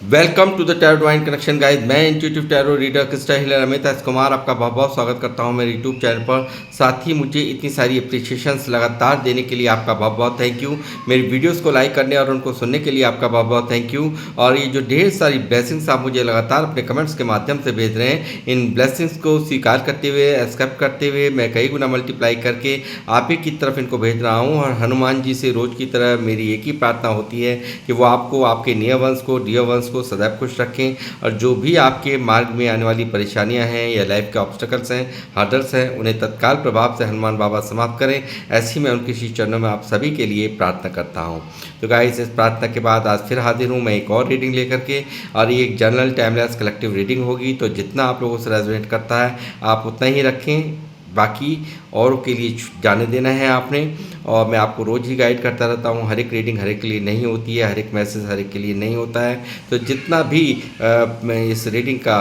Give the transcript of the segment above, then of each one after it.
Welcome to the tarot divine connection guys. मैं intuitive tarot reader Krishna healer Amit S Kumar आपका बहुत बहुत स्वागत करता हूं मेरे यूट्यूब चैनल पर। साथ ही मुझे इतनी सारी अप्रिशिएशंस लगातार देने के लिए आपका बहुत बहुत थैंक यू। मेरी वीडियोस को लाइक करने और उनको सुनने के लिए आपका बहुत बहुत थैंक यू। और ये जो ढेर सारी ब्लेसिंग्स आप मुझे लगातार अपने कमेंट्स के माध्यम से भेज रहे हैं, इन ब्लेसिंग्स को स्वीकार करते हुए, एक्सेप्ट करते हुए मैं कई गुना मल्टीप्लाई करके आप ही की तरफ इनको भेज रहा हूँ। और हनुमान जी से रोज़ की तरह मेरी एक ही प्रार्थना होती है कि वो आपको, आपके नियर वंश को, डियर वंश को सदैव खुश रखें। और जो भी आपके मार्ग में आने वाली परेशानियां हैं या लाइफ के ऑब्स्टकल्स हैं, हर्डल्स हैं, उन्हें तत्काल प्रभाव से हनुमान बाबा समाप्त करें। ऐसी मैं उनके श्री चरणों में आप सभी के लिए प्रार्थना करता हूं। तो गाइस, इस प्रार्थना के बाद आज फिर हाजिर हूं मैं एक और रीडिंग लेकर के। और ये एक जनरल टाइमलेस कलेक्टिव रीडिंग होगी, तो जितना आप लोगों से रेजोनेट करता है आप उतना ही रखें, बाकी औरों के लिए जाने देना है आपने। और मैं आपको रोज़ ही गाइड करता रहता हूँ। हर एक रीडिंग हर एक के लिए नहीं होती है, हर एक मैसेज हर एक के लिए नहीं होता है। तो जितना भी मैं इस रीडिंग का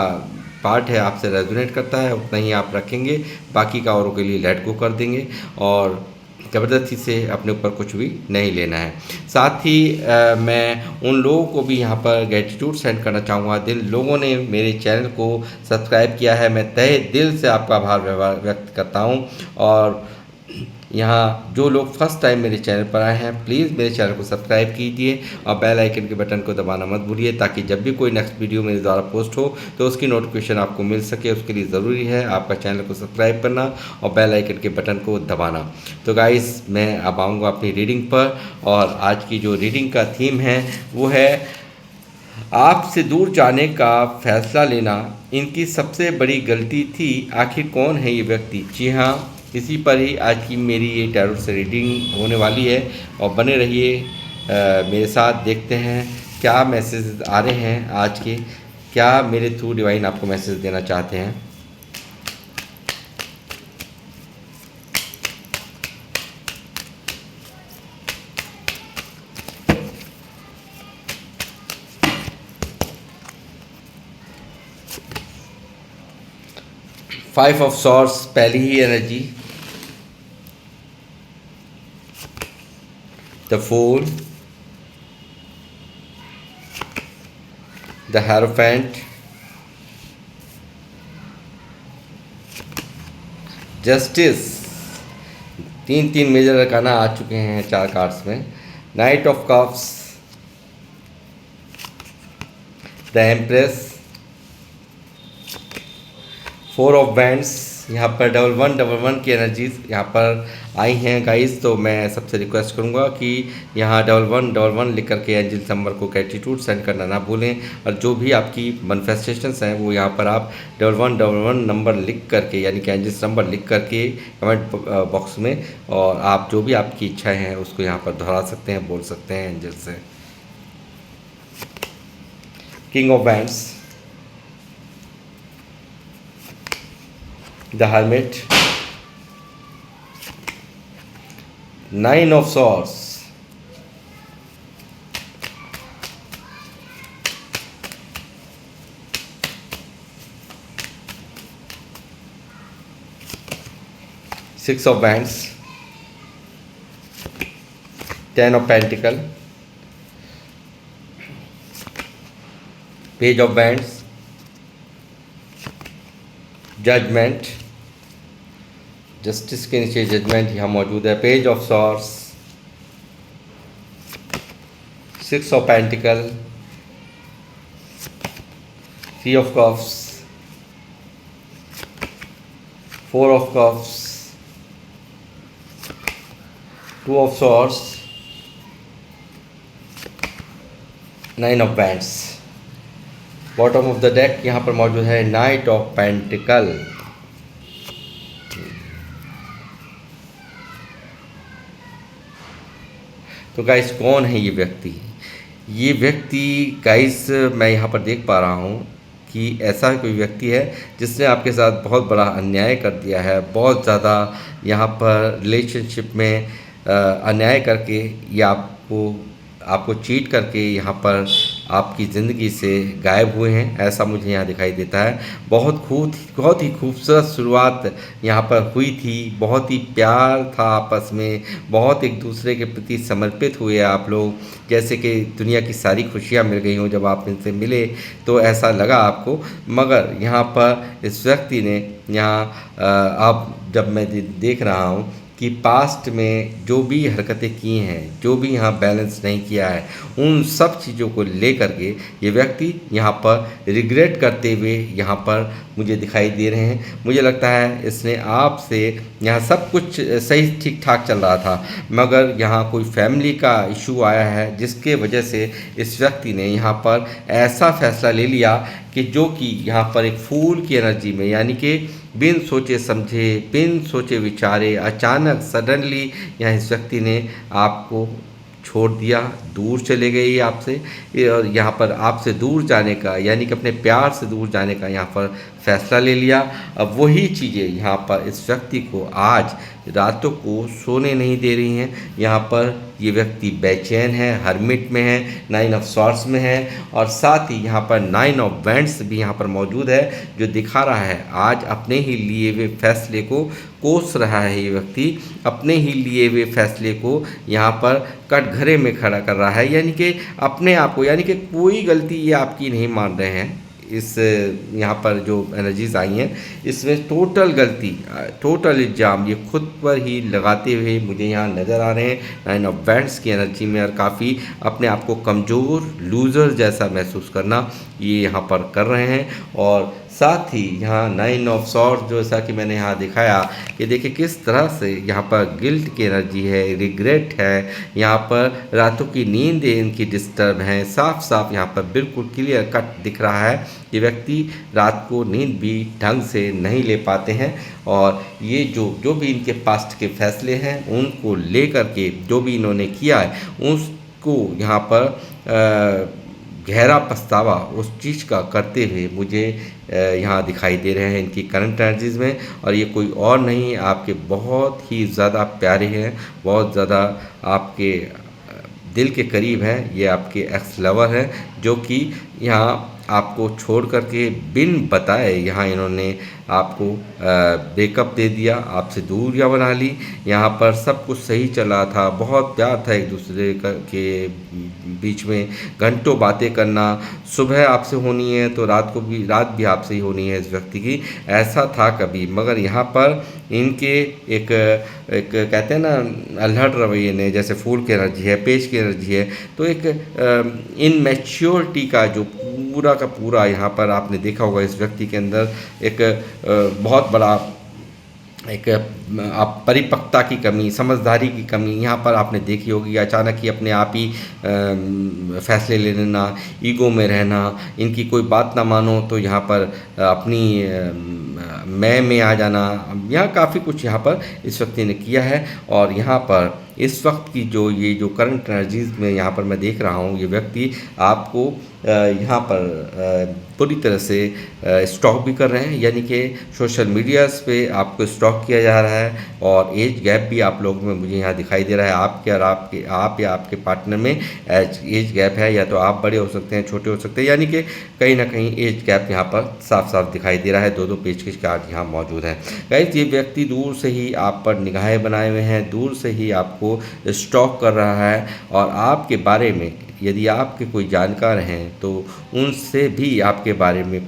पार्ट है आपसे रेजोनेट करता है उतना ही आप रखेंगे, बाकी का औरों के लिए लेट गो कर देंगे। और ज़बरदस्ती से अपने ऊपर कुछ भी नहीं लेना है। साथ ही मैं उन लोगों को भी यहाँ पर ग्रेटिट्यूड सेंड करना चाहूँगा, जिन लोगों ने मेरे चैनल को सब्सक्राइब किया है। मैं तहे दिल से आपका आभार व्यक्त करता हूँ। और यहाँ जो लोग फर्स्ट टाइम मेरे चैनल पर आए हैं, प्लीज़ मेरे चैनल को सब्सक्राइब कीजिए और बेल आइकन के बटन को दबाना मत भूलिए, ताकि जब भी कोई नेक्स्ट वीडियो मेरे द्वारा पोस्ट हो तो उसकी नोटिफिकेशन आपको मिल सके। उसके लिए ज़रूरी है आपका चैनल को सब्सक्राइब करना और बेल आइकन के बटन को दबाना। तो गाइस, मैं अब आऊँगा अपनी रीडिंग पर। और आज की जो रीडिंग का थीम है वो है आपसे दूर जाने का फैसला लेना इनकी सबसे बड़ी गलती थी। आखिर कौन है ये व्यक्ति? जी हाँ, इसी पर ही आज की मेरी ये टैरो से रीडिंग होने वाली है। और बने रहिए मेरे साथ, देखते हैं क्या मैसेज आ रहे हैं आज के, क्या मेरे थ्रू डिवाइन आपको मैसेज देना चाहते हैं। 5 ऑफ सॉर्ड्स पहली ही energy, the fool, the hierophant, justice. तीन तीन मेजर अरकाना आ चुके हैं 4 कार्ड्स में। Night of cups, the empress, 4 of bands. यहाँ पर डबल वन की एनर्जीज यहाँ पर आई हैं गाइस। तो मैं सबसे रिक्वेस्ट करूँगा कि यहाँ डबल वन लिख करके एंजल नंबर को ग्रेटिट्यूड सेंड करना ना भूलें। और जो भी आपकी मैनिफेस्टेशंस हैं वो यहाँ पर आप डबल वन नंबर लिख करके, यानी कि एंजल्स नंबर लिख करके कमेंट बॉक्स में, और आप जो भी आपकी इच्छाएँ हैं उसको यहाँ पर दोहरा सकते हैं, बोल सकते हैं एंजल से। King of bands, the hermit, 9 of swords, Six of Wands, 10 of Pentacle, Page of Wands, judgement. Justice के नीचे जजमेंट यहाँ मौजूद है। Page of swords, 6 of pentacle, 3 of cups, 4 of cups, 2 of swords, 9 of wands. Bottom of the deck यहाँ पर मौजूद है knight of pentacle. तो गाइस, कौन है ये व्यक्ति? ये व्यक्ति गाइस, मैं यहाँ पर देख पा रहा हूँ कि ऐसा कोई व्यक्ति है जिसने आपके साथ बहुत बड़ा अन्याय कर दिया है। बहुत ज़्यादा यहाँ पर रिलेशनशिप में अन्याय करके ये आपको आपको चीट करके यहाँ पर आपकी ज़िंदगी से गायब हुए हैं, ऐसा मुझे यहाँ दिखाई देता है। बहुत ही खूबसूरत शुरुआत यहाँ पर हुई थी, बहुत ही प्यार था आपस में, बहुत एक दूसरे के प्रति समर्पित हुए आप लोग, जैसे कि दुनिया की सारी खुशियाँ मिल गई हों जब आप इनसे मिले, तो ऐसा लगा आपको। मगर यहाँ पर इस व्यक्ति ने यहाँ अब जब मैं देख रहा हूँ कि पास्ट में जो भी हरकतें की हैं, जो भी यहाँ बैलेंस नहीं किया है, उन सब चीज़ों को लेकर के ये व्यक्ति यहाँ पर रिग्रेट करते हुए यहाँ पर मुझे दिखाई दे रहे हैं। मुझे लगता है इसने आपसे यहाँ सब कुछ सही ठीक ठाक चल रहा था, मगर यहाँ कोई फैमिली का इशू आया है जिसके वजह से इस व्यक्ति ने यहाँ पर ऐसा फैसला ले लिया कि जो कि यहाँ पर एक फूल की एनर्जी में, यानी कि बिन सोचे समझे, बिन सोचे विचारे, अचानक सडनली यहाँ इस व्यक्ति ने आपको छोड़ दिया, दूर चले गए आपसे। और यहाँ पर आपसे दूर जाने का, यानी कि अपने प्यार से दूर जाने का यहाँ पर फैसला ले लिया। अब वही चीज़ें यहाँ पर इस व्यक्ति को आज रातों को सोने नहीं दे रही हैं। यहाँ पर ये व्यक्ति बेचैन है, हर्मिट में है, 9 ऑफ सॉर्ड्स में है, और साथ ही यहाँ पर 9 ऑफ वैंड्स भी यहाँ पर मौजूद है, जो दिखा रहा है आज अपने ही लिए हुए फैसले को कोस रहा है। ये व्यक्ति अपने ही लिए हुए फैसले को यहाँ पर कटघरे में खड़ा कर रहा है, यानी कि अपने आप को, यानी कि कोई गलती ये आपकी नहीं मान रहे हैं। इस यहाँ पर जो एनर्जीज आई हैं, इसमें टोटल गलती, टोटल इल्ज़ाम ये खुद पर ही लगाते हुए मुझे यहाँ नज़र आ रहे हैं 9 ऑफ वैंड्स की एनर्जी में, और काफ़ी अपने आप को कमज़ोर, लूज़र जैसा महसूस करना ये यहाँ पर कर रहे हैं। और साथ ही यहाँ 9 ऑफ सॉर्ड्स, जैसा कि मैंने यहाँ दिखाया कि देखिए किस तरह से यहाँ पर गिल्ट की एनर्जी है, रिग्रेट है, यहाँ पर रातों की नींद इनकी डिस्टर्ब है, साफ साफ यहाँ पर बिल्कुल क्लियर कट दिख रहा है। ये व्यक्ति रात को नींद भी ढंग से नहीं ले पाते हैं, और ये जो भी इनके पास्ट के फैसले हैं उनको लेकर के जो भी इन्होंने किया है उसको यहाँ पर गहरा पछतावा उस चीज़ का करते हुए मुझे यहाँ दिखाई दे रहे हैं इनकी करंट एनर्जीज़ में। और ये कोई और नहीं, आपके बहुत ही ज़्यादा प्यारे हैं, बहुत ज़्यादा आपके दिल के करीब हैं। ये आपके एक्स लवर हैं, जो कि यहाँ आपको छोड़ करके बिन बताए यहाँ इन्होंने आपको ब्रेकअप दे दिया, आपसे दूरियां बना ली। यहाँ पर सब कुछ सही चला था, बहुत प्यार था एक दूसरे के बीच में, घंटों बातें करना, सुबह आपसे होनी है तो रात भी आपसे ही होनी है इस व्यक्ति की, ऐसा था कभी। मगर यहाँ पर इनके एक कहते हैं ना अल्हड़ रवैये ने, जैसे फूल की एनर्जी है, पेज की एनर्जी है, तो एक इनमेच्योरिटी का जो पूरा का पूरा यहाँ पर आपने देखा होगा इस व्यक्ति के अंदर एक बहुत बड़ा एक आप परिपक्वता की कमी, समझदारी की कमी यहाँ पर आपने देखी होगी। अचानक ही अपने आप ही फैसले ले लेना, ईगो में रहना, इनकी कोई बात ना मानो तो यहाँ पर अपनी मैं में आ जाना, यहाँ काफ़ी कुछ यहाँ पर इस व्यक्ति ने किया है। और यहाँ पर इस वक्त की जो करंट एनर्जीज में यहाँ पर मैं देख रहा हूँ, ये व्यक्ति आपको यहाँ पर पूरी तरह से स्टॉक भी कर रहे हैं, यानी कि सोशल मीडियाज़ पे आपको स्टॉक किया जा रहा है। और एज गैप भी आप लोगों में मुझे यहाँ दिखाई दे रहा है, आपके और आप या आपके पार्टनर में एज गैप है, या तो आप बड़े हो सकते हैं, छोटे हो सकते हैं, यानी कि कहीं ना कहीं एज गैप यहाँ पर साफ साफ दिखाई दे रहा है। दो पेज के कार्ड यहाँ मौजूद हैं। गाइस, ये व्यक्ति दूर से ही आप पर निगाहें बनाए हुए हैं, दूर से ही आपको स्टॉक कर रहा है, और आपके बारे में यदि आपके कोई जानकार हैं तो उनसे भी आपके बारे में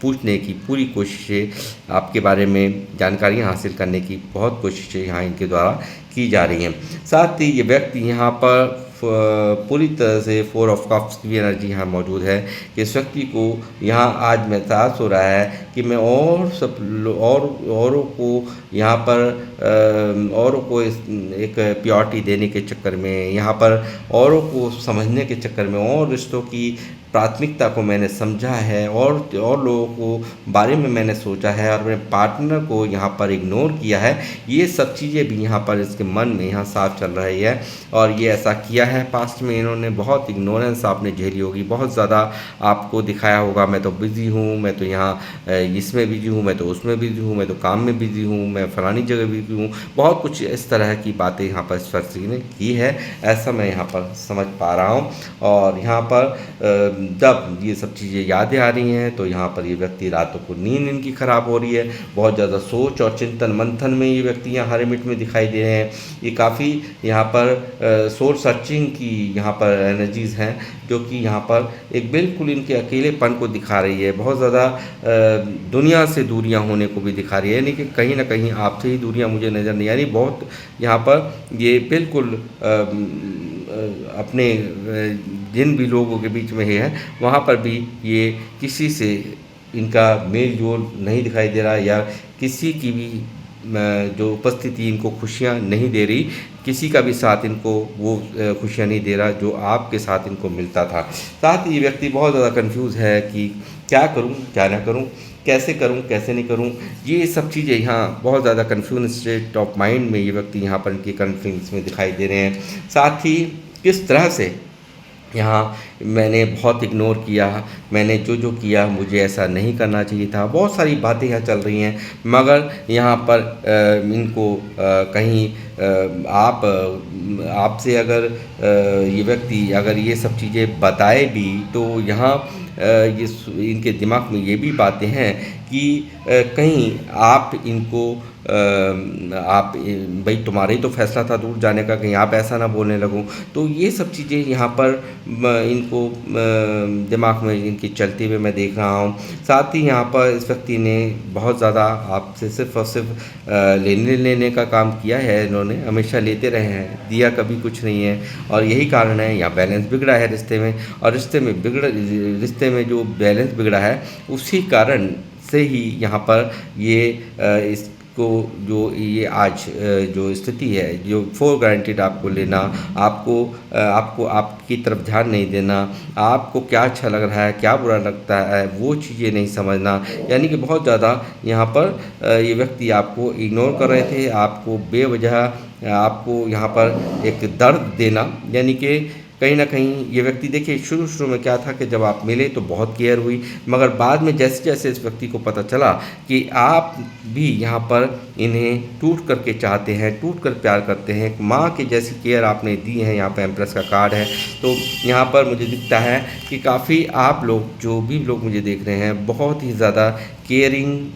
पूछने की पूरी कोशिशें, आपके बारे में जानकारियाँ हासिल करने की बहुत कोशिशें यहाँ इनके द्वारा की जा रही हैं। साथ ही ये व्यक्ति यहाँ पर पूरी तरह से 4 ऑफ कप्स की भी एनर्जी यहाँ मौजूद है कि इस व्यक्ति को यहाँ आज महसूस हो रहा है कि मैं औरों को यहाँ पर औरों को एक प्योरिटी देने के चक्कर में, यहाँ पर औरों को समझने के चक्कर में और रिश्तों की प्राथमिकता को मैंने समझा है और लोगों को बारे में मैंने सोचा है और अपने पार्टनर को यहाँ पर इग्नोर किया है। ये सब चीज़ें भी यहाँ पर इसके मन में यहाँ साफ चल रही है और ये ऐसा किया है। पास्ट में इन्होंने बहुत इग्नोरेंस आपने झेली होगी, बहुत ज़्यादा आपको दिखाया होगा मैं तो बिज़ी हूँ, मैं तो यहाँ इसमें बिज़ी हूँ, मैं तो उसमें बिज़ी हूँ, मैं तो काम में बिज़ी हूँ, मैं फ़लानी जगह बिज़ी हूँ। बहुत कुछ इस तरह की बातें यहाँ पर इस व्यक्ति ने की है, ऐसा मैं यहाँ पर समझ पा रहा हूँ। और यहाँ पर जब ये सब चीज़ें यादें आ रही हैं तो यहाँ पर ये व्यक्ति रातों को नींद इनकी ख़राब हो रही है, बहुत ज़्यादा सोच और चिंतन मंथन में ये व्यक्ति यहाँ हेरमिट में दिखाई दे रहे हैं। ये काफ़ी यहाँ पर सोल सर्चिंग की यहाँ पर एनर्जीज़ हैं जो कि यहाँ पर एक बिल्कुल इनके अकेलेपन को दिखा रही है, बहुत ज़्यादा दुनिया से दूरियां होने को भी दिखा रही है, यानी कि कहीं ना कहीं आपसे ही दूरियां मुझे नज़र नहीं आ रही। बहुत यहाँ पर ये बिल्कुल अपने जिन भी लोगों के बीच में है वहाँ पर भी ये किसी से इनका मेल जोल नहीं दिखाई दे रहा, या किसी की भी जो उपस्थिति इनको खुशियाँ नहीं दे रही, किसी का भी साथ इनको वो खुशियाँ नहीं दे रहा जो आपके साथ इनको मिलता था। साथ ही ये व्यक्ति बहुत ज़्यादा कंफ्यूज है कि क्या करूं क्या ना करूं, कैसे करूं कैसे नहीं करूं। ये सब चीज़ें यहाँ बहुत ज़्यादा कंफ्यूज स्टेट ऑफ माइंड में ये व्यक्ति यहाँ पर इनकी कन्फ्यूज में दिखाई दे रहे हैं। साथ ही किस तरह से यहाँ मैंने बहुत इग्नोर किया, मैंने जो किया मुझे ऐसा नहीं करना चाहिए था, बहुत सारी बातें यहाँ चल रही हैं। मगर यहाँ पर इनको कहीं आपसे अगर ये व्यक्ति अगर ये सब चीज़ें बताए भी तो यहाँ ये इनके दिमाग में ये भी बातें हैं कि कहीं आप इनको आप भाई तुम्हारा ही तो फैसला था दूर जाने का, कहीं आप ऐसा ना बोलने लगो। तो ये सब चीज़ें यहाँ पर इनको दिमाग में इनकी चलते हुए मैं देख रहा हूँ। साथ ही यहाँ पर इस व्यक्ति ने बहुत ज़्यादा आपसे सिर्फ और सिर्फ लेने का काम किया है। इन्होंने हमेशा लेते रहे हैं, दिया कभी कुछ नहीं है, और यही कारण है यहाँ बैलेंस बिगड़ा है रिश्ते में। और रिश्ते में जो बैलेंस बिगड़ा है उसी कारण से ही यहाँ पर ये इसको जो ये आज जो स्थिति है, जो फॉर ग्रांटेड आपको लेना, आपको आपकी तरफ ध्यान नहीं देना, आपको क्या अच्छा लग रहा है क्या बुरा लगता है वो चीज़ें नहीं समझना, यानी कि बहुत ज़्यादा यहाँ पर ये व्यक्ति आपको इग्नोर कर रहे थे, आपको बेवजह आपको यहाँ पर एक दर्द देना। यानी कि कहीं ना कहीं ये व्यक्ति देखिए शुरू में क्या था कि जब आप मिले तो बहुत केयर हुई, मगर बाद में जैसे जैसे इस व्यक्ति को पता चला कि आप भी यहाँ पर इन्हें टूट करके चाहते हैं, टूट कर प्यार करते हैं, एक माँ के जैसी केयर आपने दी है। यहाँ पर एम्प्रेस का कार्ड है, तो यहाँ पर मुझे दिखता है कि काफ़ी आप लोग जो भी लोग मुझे देख रहे हैं बहुत ही ज़्यादा केयरिंग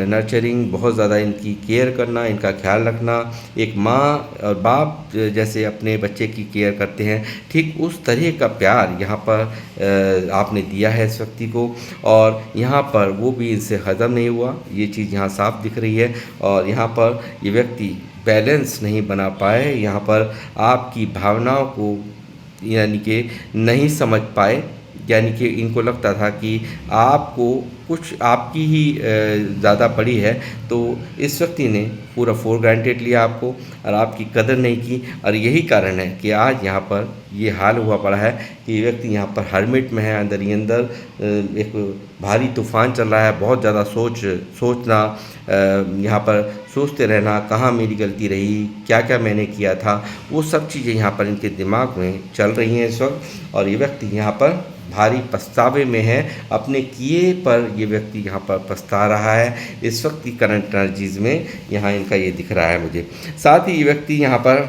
नर्चरिंग, बहुत ज़्यादा इनकी केयर करना, इनका ख्याल रखना, एक माँ और बाप जैसे अपने बच्चे की केयर करते हैं ठीक उस तरह का प्यार यहाँ पर आपने दिया है इस व्यक्ति को। और यहाँ पर वो भी इनसे हजम नहीं हुआ, ये चीज़ यहाँ साफ दिख रही है। और यहाँ पर ये व्यक्ति बैलेंस नहीं बना पाए, यहाँ पर आपकी भावनाओं को यानी कि नहीं समझ पाए, यानी कि इनको लगता था कि आपको कुछ आपकी ही ज़्यादा बड़ी है, तो इस व्यक्ति ने पूरा फॉर ग्रांटेड लिया आपको और आपकी कदर नहीं की। और यही कारण है कि आज यहाँ पर ये हाल हुआ पड़ा है कि व्यक्ति यहाँ पर हर्मिट में है, अंदर ही अंदर एक भारी तूफान चल रहा है, बहुत ज़्यादा सोचना, यहाँ पर सोचते रहना कहाँ मेरी गलती रही, क्या क्या मैंने किया था, वो सब चीज़ें यहाँ पर इनके दिमाग में चल रही हैं इस वक्त। और ये व्यक्ति यहाँ पर भारी पछतावे में है, अपने किए पर ये व्यक्ति यहाँ पर पछता रहा है इस वक्त की करंट एनर्जीज़ में, यहाँ इनका ये दिख रहा है मुझे। साथ ही ये व्यक्ति यहाँ पर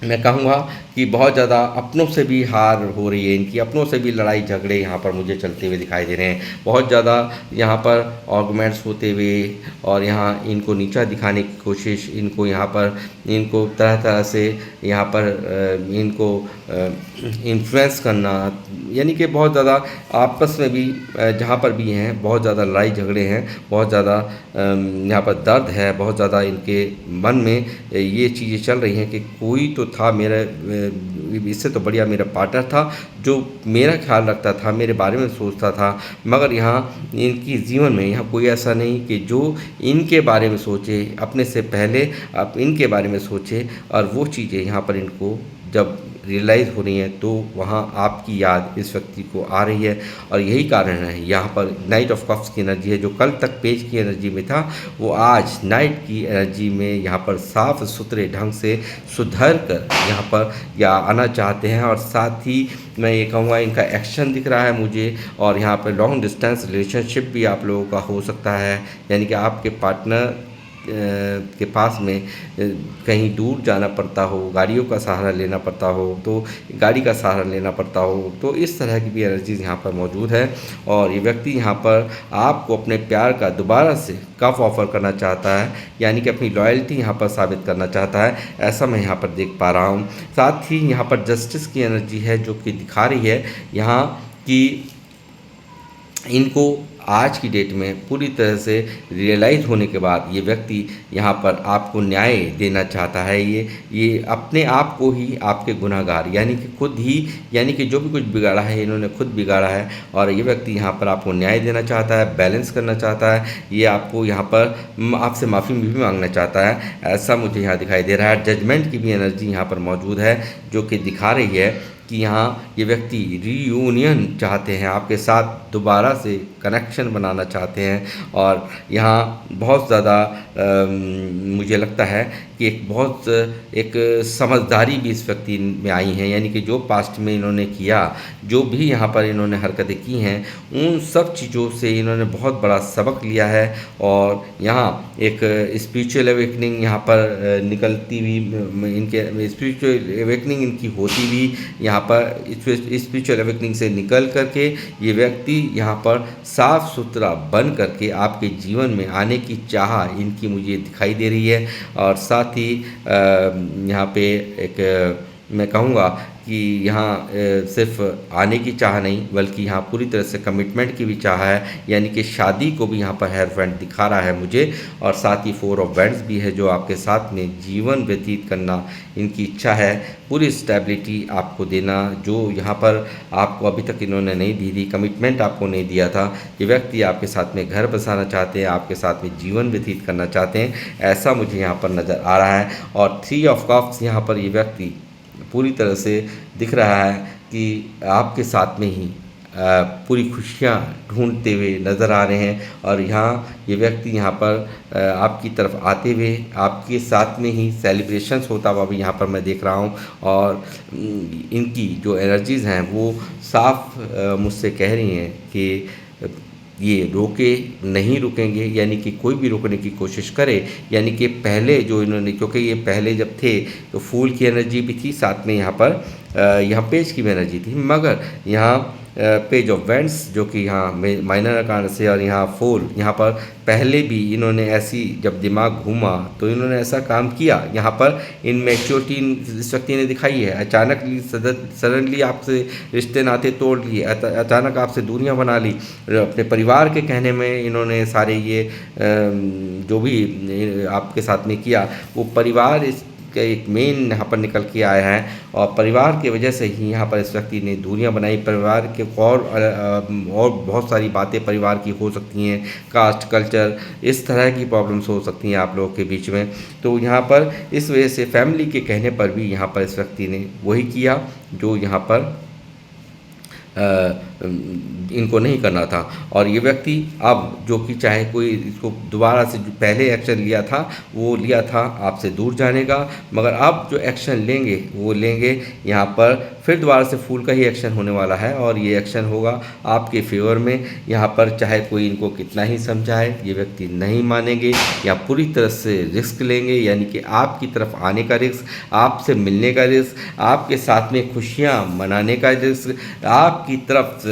मैं कहूँगा कि बहुत ज़्यादा अपनों से भी हार हो रही है इनकी, अपनों से भी लड़ाई झगड़े यहाँ पर मुझे चलते हुए दिखाई दे रहे हैं। बहुत ज़्यादा यहाँ पर आर्गुमेंट्स होते हुए और यहाँ इनको नीचा दिखाने की कोशिश, इनको यहाँ पर इनको तरह तरह से यहाँ पर इनको इन्फ्लुएंस करना, यानी कि बहुत ज़्यादा आपस में भी जहाँ पर भी हैं बहुत ज़्यादा लड़ाई झगड़े हैं, बहुत ज़्यादा यहाँ पर दर्द है, बहुत ज़्यादा इनके मन में ये चीज़ें चल रही हैं कि कोई तो था मेरा, इससे तो बढ़िया मेरा पार्टनर था जो मेरा ख्याल रखता था, मेरे बारे में सोचता था, मगर यहाँ इनकी जीवन में यहाँ कोई ऐसा नहीं कि जो इनके बारे में सोचे, अपने से पहले आप इनके बारे में सोचे। और वो चीज़ें यहाँ पर इनको जब रियलाइज़ हो रही हैं तो वहाँ आपकी याद इस व्यक्ति को आ रही है। और यही कारण है यहाँ पर नाइट ऑफ कप्स की एनर्जी है, जो कल तक पेज की एनर्जी में था वो आज नाइट की एनर्जी में यहाँ पर साफ सुथरे ढंग से सुधर कर यहाँ पर या आना चाहते हैं। और साथ ही मैं ये कहूँगा इनका एक्शन दिख रहा है मुझे। और यहाँ पर लॉन्ग डिस्टेंस रिलेशनशिप भी आप लोगों का हो सकता है, यानी कि आपके पार्टनर के पास में कहीं दूर जाना पड़ता हो, गाड़ियों का सहारा लेना पड़ता हो, तो गाड़ी का सहारा लेना पड़ता हो, तो इस तरह की भी एनर्जीज यहाँ पर मौजूद है। और ये व्यक्ति यहाँ पर आपको अपने प्यार का दोबारा से कफ ऑफर करना चाहता है, यानी कि अपनी लॉयल्टी यहाँ पर साबित करना चाहता है, ऐसा मैं यहाँ पर देख पा रहा हूँ। साथ ही यहाँ पर जस्टिस की एनर्जी है जो कि दिखा रही है यहाँ कि इनको आज की डेट में पूरी तरह से रियलाइज़ होने के बाद ये व्यक्ति यहाँ पर आपको न्याय देना चाहता है। ये अपने आप को ही आपके गुनहगार यानी कि खुद ही, यानी कि जो भी कुछ बिगाड़ा है इन्होंने खुद बिगाड़ा है, और ये व्यक्ति यहाँ पर आपको न्याय देना चाहता है, बैलेंस करना चाहता है, ये आपको यहाँ पर आपसे माफ़ी भी मांगना चाहता है, ऐसा मुझे यहाँ दिखाई दे रहा है। जजमेंट की भी एनर्जी यहाँ पर मौजूद है जो कि दिखा रही है कि यहाँ ये व्यक्ति रीयूनियन चाहते हैं, आपके साथ दोबारा से कनेक्शन बनाना चाहते हैं। और यहाँ बहुत ज़्यादा मुझे लगता है कि एक समझदारी भी इस व्यक्ति में आई है, यानी कि जो पास्ट में इन्होंने किया, जो भी यहाँ पर इन्होंने हरकतें की हैं, उन सब चीज़ों से इन्होंने बहुत बड़ा सबक लिया है। और यहाँ एक स्पिरिचुअल अवेकनिंग यहाँ पर निकलती हुई, इनके स्पिरिचुअल अवेकनिंग इनकी होती हुई यहाँ पर स्पिरिचुअल अवेकनिंग से निकल करके ये व्यक्ति यहाँ पर साफ सुथरा बन करके आपके जीवन में आने की चाह इनकी मुझे दिखाई दे रही है। और साथ ही यहाँ पे एक मैं कहूँगा कि यहाँ सिर्फ आने की चाह नहीं बल्कि यहाँ पूरी तरह से कमिटमेंट की भी चाह है, यानी कि शादी को भी यहाँ पर हेयरबैंड दिखा रहा है मुझे। और साथ ही 4 ऑफ वैंड्स भी है जो आपके साथ में जीवन व्यतीत करना इनकी इच्छा है, पूरी स्टेबिलिटी आपको देना जो यहाँ पर आपको अभी तक इन्होंने नहीं दी थी, कमिटमेंट आपको नहीं दिया था। ये व्यक्ति आपके साथ में घर बसाना चाहते हैं, आपके साथ में जीवन व्यतीत करना चाहते हैं, ऐसा मुझे यहाँ पर नज़र आ रहा है। और 3 ऑफ कप्स यहाँ पर ये व्यक्ति पूरी तरह से दिख रहा है कि आपके साथ में ही पूरी खुशियाँ ढूंढते हुए नज़र आ रहे हैं। और यहाँ ये व्यक्ति यहाँ पर आपकी तरफ आते हुए आपके साथ में ही सेलिब्रेशंस होता हुआ भी यहाँ पर मैं देख रहा हूँ। और इनकी जो एनर्जीज़ हैं वो साफ मुझसे कह रही हैं कि ये नहीं रुकेंगे, यानी कि कोई भी रोकने की कोशिश करे, यानी कि पहले जो इन्होंने, क्योंकि ये पहले जब थे तो फूल की एनर्जी भी थी, साथ में यहाँ पर यहाँ पेज की भी एनर्जी थी, मगर यहाँ पेज ऑफ वैंड्स जो कि यहाँ माइनर अकाउंट से, और यहाँ फूल, यहाँ पर पहले भी इन्होंने ऐसी जब दिमाग घूमा तो इन्होंने ऐसा काम किया। यहाँ पर इन मैच्योरिटी इस व्यक्ति ने दिखाई है, अचानक सडनली आपसे रिश्ते नाते तोड़ लिए, अचानक आपसे दूरियां बना ली, अपने परिवार के कहने में इन्होंने सारे ये जो भी आपके साथ में किया वो परिवार इसका एक मेन यहाँ पर निकल के आया है। और परिवार की वजह से ही यहाँ पर इस व्यक्ति ने दूरियां बनाई। परिवार के और बहुत सारी बातें परिवार की हो सकती हैं, कास्ट कल्चर इस तरह की प्रॉब्लम्स हो सकती हैं आप लोगों के बीच में। तो यहाँ पर इस वजह से फैमिली के कहने पर भी यहाँ पर इस व्यक्ति ने वही किया जो यहाँ पर इनको नहीं करना था। और ये व्यक्ति अब जो कि चाहे कोई इसको दोबारा से जो पहले एक्शन लिया था वो लिया था आपसे दूर जाने का, मगर अब जो एक्शन लेंगे वो लेंगे यहाँ पर फिर दोबारा से फूल का ही एक्शन होने वाला है। और ये एक्शन होगा आपके फेवर में। यहाँ पर चाहे कोई इनको कितना ही समझाए ये व्यक्ति नहीं मानेंगे या पूरी तरह से रिस्क लेंगे, यानी कि आपकी तरफ आने का रिस्क, आपसे मिलने का रिस्क, आपके साथ में खुशियाँ मनाने का रिस्क, आपकी तरफ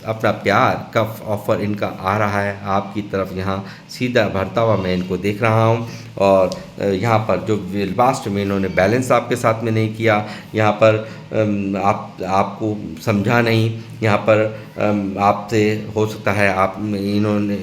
अपना प्यार का ऑफ़र इनका आ रहा है आपकी तरफ, यहाँ सीधा भरता हुआ मैं इनको देख रहा हूँ। और यहाँ पर जो लास्ट में इन्होंने बैलेंस आपके साथ में नहीं किया, यहाँ पर आपको समझा नहीं, यहाँ पर आपसे हो सकता है इन्होंने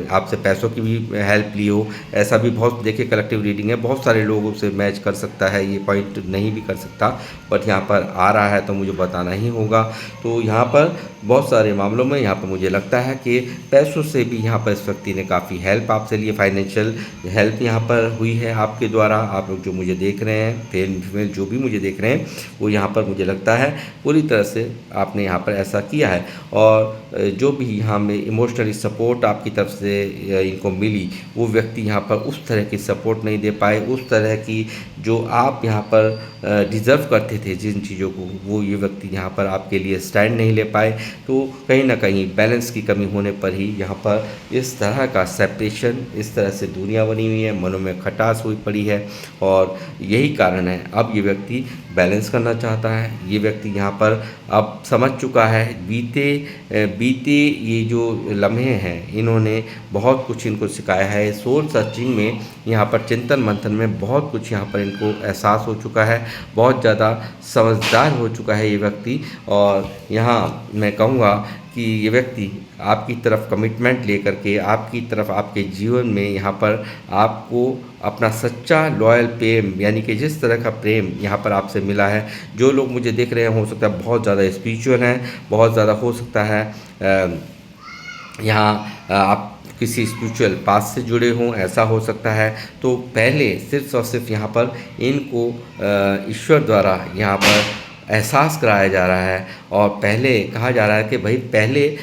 आपसे पैसों की भी हेल्प ली हो, ऐसा भी बहुत, देखिए कलेक्टिव रीडिंग है, बहुत सारे लोगों से मैच कर सकता है, ये पॉइंट नहीं भी कर सकता, बट यहाँ पर आ रहा है तो मुझे बताना ही होगा। तो यहाँ पर बहुत सारे मामलों में यहाँ पर मुझे लगता है कि पैसों से भी यहाँ पर इस व्यक्ति ने काफ़ी हेल्प आपसे लिए, फाइनेंशियल हेल्प यहाँ पर हुई है आपके द्वारा। आप लोग जो मुझे देख रहे हैं, फीमेल जो भी मुझे देख रहे हैं, वो यहाँ पर पर मुझे लगता है पूरी तरह से आपने यहाँ पर ऐसा किया है। और जो भी यहाँ में इमोशनली सपोर्ट आपकी तरफ से इनको मिली, वो व्यक्ति यहाँ पर उस तरह की सपोर्ट नहीं दे पाए, उस तरह की जो आप यहाँ पर डिज़र्व करते थे जिन चीज़ों को, वो ये व्यक्ति यहाँ पर आपके लिए स्टैंड नहीं ले पाए। तो कहीं ना कहीं बैलेंस की कमी होने पर ही यहाँ पर इस तरह का सेपरेशन, इस तरह से दूरियां बनी हुई है, मनों में खटास हुई पड़ी है। और यही कारण है अब ये व्यक्ति बैलेंस करना चाहता है। ये व्यक्ति यहाँ पर अब समझ चुका है, बीते ये जो लम्हे हैं इन्होंने बहुत कुछ इनको सिखाया है। सोल सर्चिंग में यहाँ पर चिंतन मंथन में बहुत कुछ यहाँ पर इनको एहसास हो चुका है, बहुत ज़्यादा समझदार हो चुका है ये व्यक्ति। और यहाँ मैं कहूँगा कि ये व्यक्ति आपकी तरफ कमिटमेंट लेकर के आपकी तरफ आपके जीवन में यहाँ पर आपको अपना सच्चा लॉयल प्रेम, यानी कि जिस तरह का प्रेम यहाँ पर आपसे मिला है, जो लोग मुझे देख रहे हैं हो सकता है बहुत ज़्यादा स्पिरिचुअल हैं, बहुत ज़्यादा हो सकता है यहाँ आप किसी स्पिरिचुअल पाथ से जुड़े हों, ऐसा हो सकता है। तो पहले सिर्फ और सिर्फ यहाँ पर इनको ईश्वर द्वारा यहाँ पर एहसास कराया जा रहा है। और पहले कहा जा रहा है कि भाई पहले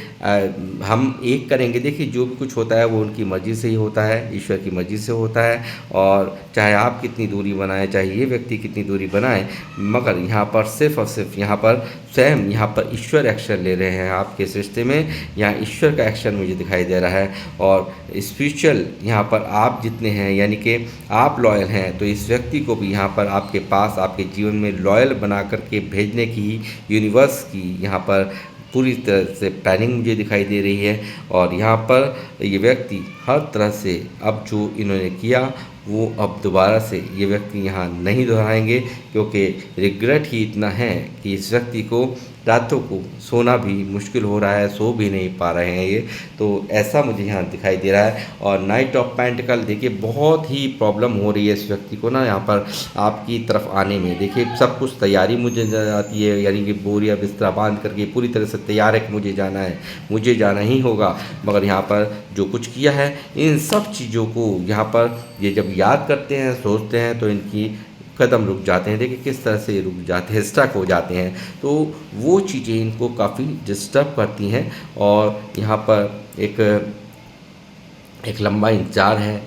हम एक करेंगे। देखिए जो भी कुछ होता है वो उनकी मर्ज़ी से ही होता है, ईश्वर की मर्ज़ी से होता है। और चाहे आप कितनी दूरी बनाएं, चाहे ये व्यक्ति कितनी दूरी बनाए, मगर यहाँ पर सिर्फ और सिर्फ यहाँ पर स्वयं यहाँ पर ईश्वर एक्शन ले रहे हैं आपके इस रिश्ते में। यहाँ ईश्वर का एक्शन मुझे दिखाई दे रहा है। और स्पिरिचुअल यहाँ पर आप जितने हैं, यानी कि आप लॉयल हैं, तो इस व्यक्ति को भी यहाँ पर आपके पास आपके जीवन में लॉयल बना करके भेजने की यूनिवर्स की यहाँ पर पूरी तरह से प्लानिंग मुझे दिखाई दे रही है। और यहाँ पर ये व्यक्ति हर तरह से अब जो इन्होंने किया वो अब दोबारा से ये व्यक्ति यहाँ नहीं दोहराएंगे, क्योंकि रिग्रेट ही इतना है कि इस व्यक्ति को रातों को सोना भी मुश्किल हो रहा है, सो भी नहीं पा रहे हैं ये। तो ऐसा मुझे यहाँ दिखाई दे रहा है। और नाइट ऑफ पेंटिकल देखिए बहुत ही प्रॉब्लम हो रही है इस व्यक्ति को ना यहाँ पर आपकी तरफ आने में। देखिए सब कुछ तैयारी मुझे नज़र आती है, यानी कि बोरिया बिस्तरा बांध करके पूरी तरह से तैयार है कि मुझे जाना है, मुझे जाना ही होगा। मगर यहाँ पर जो कुछ किया है इन सब चीज़ों को यहाँ पर ये जब याद करते हैं, सोचते हैं, तो इनकी कदम रुक जाते हैं। देखिए किस तरह से रुक जाते हैं, स्टक हो जाते हैं। तो वो चीज़ें इनको काफ़ी डिस्टर्ब करती हैं। और यहाँ पर एक लंबा इंतज़ार है,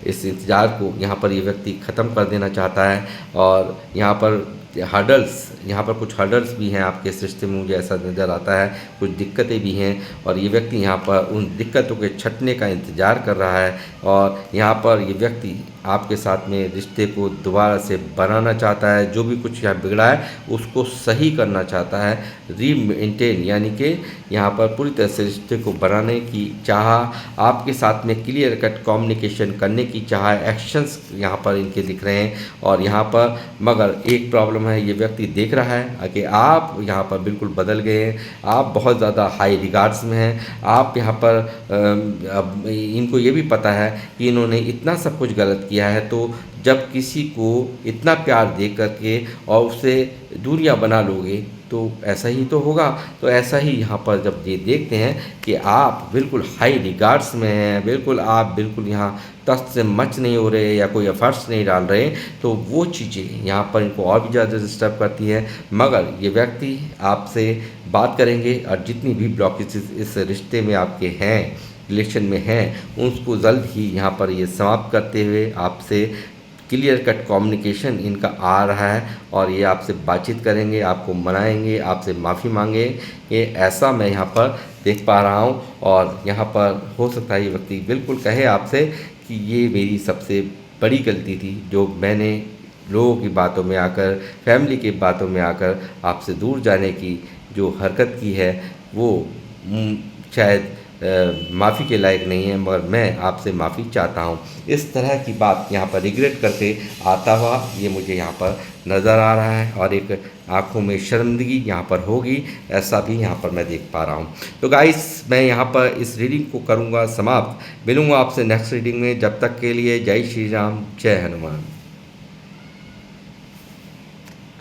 इस इंतज़ार को यहाँ पर ये व्यक्ति ख़त्म कर देना चाहता है। और यहाँ पर कुछ हर्डल्स भी हैं आपके इस रिश्ते में, मुझे ऐसा नज़र आता है, कुछ दिक्कतें भी हैं। और ये व्यक्ति यहाँ पर उन दिक्कतों के छटने का इंतज़ार कर रहा है। और यहाँ पर ये व्यक्ति आपके साथ में रिश्ते को दोबारा से बनाना चाहता है, जो भी कुछ यहाँ बिगड़ा है उसको सही करना चाहता है, रीमेंटेन, यानी कि यहाँ पर पूरी तरह से रिश्ते को बनाने की चाह, आपके साथ में क्लियर कट कम्युनिकेशन करने की चाह, एक्शंस यहाँ पर इनके दिख रहे हैं। और यहाँ पर मगर एक प्रॉब्लम है, ये व्यक्ति देख रहा है कि आप यहाँ पर बिल्कुल बदल गए हैं, आप बहुत ज़्यादा हाई रिगार्ड्स में हैं। आप यहाँ पर अब इनको ये भी पता है कि इन्होंने इतना सब कुछ गलत किया है, तो जब किसी को इतना प्यार दे करके और उससे दूरियां बना लोगे तो ऐसा ही तो होगा। तो ऐसा ही यहाँ पर जब ये देखते हैं कि आप बिल्कुल हाई रिगार्ड्स में हैं, बिल्कुल आप बिल्कुल यहाँ तख्त से मच नहीं हो रहे या कोई एफर्ट्स नहीं डाल रहे, तो वो चीज़ें यहाँ पर इनको और भी ज़्यादा डिस्टर्ब करती हैं। मगर ये व्यक्ति आपसे बात करेंगे और जितनी भी ब्लॉकेजेस इस रिश्ते में आपके हैं, रिलेशन में हैं, उसको जल्द ही यहाँ पर ये समाप्त करते हुए आपसे क्लियर कट कम्युनिकेशन इनका आ रहा है। और ये आपसे बातचीत करेंगे, आपको मनाएंगे, आपसे माफ़ी मांगेंगे, ऐसा मैं यहाँ पर देख पा रहा हूँ। और यहाँ पर हो सकता है ये व्यक्ति बिल्कुल कहे आपसे कि ये मेरी सबसे बड़ी गलती थी, जो मैंने लोगों की बातों में आकर, फैमिली की बातों में आकर आपसे दूर जाने की जो हरकत की है वो शायद माफ़ी के लायक नहीं है, मगर मैं आपसे माफ़ी चाहता हूँ। इस तरह की बात यहाँ पर रिग्रेट करके आता हुआ ये मुझे यहाँ पर नज़र आ रहा है। और एक आँखों में शर्मिंदगी यहाँ पर होगी, ऐसा भी यहाँ पर मैं देख पा रहा हूँ। तो गाइस मैं यहाँ पर इस रीडिंग को करूँगा समाप्त। मिलूँगा आपसे नेक्स्ट रीडिंग में, जब तक के लिए जय श्री राम, जय हनुमान।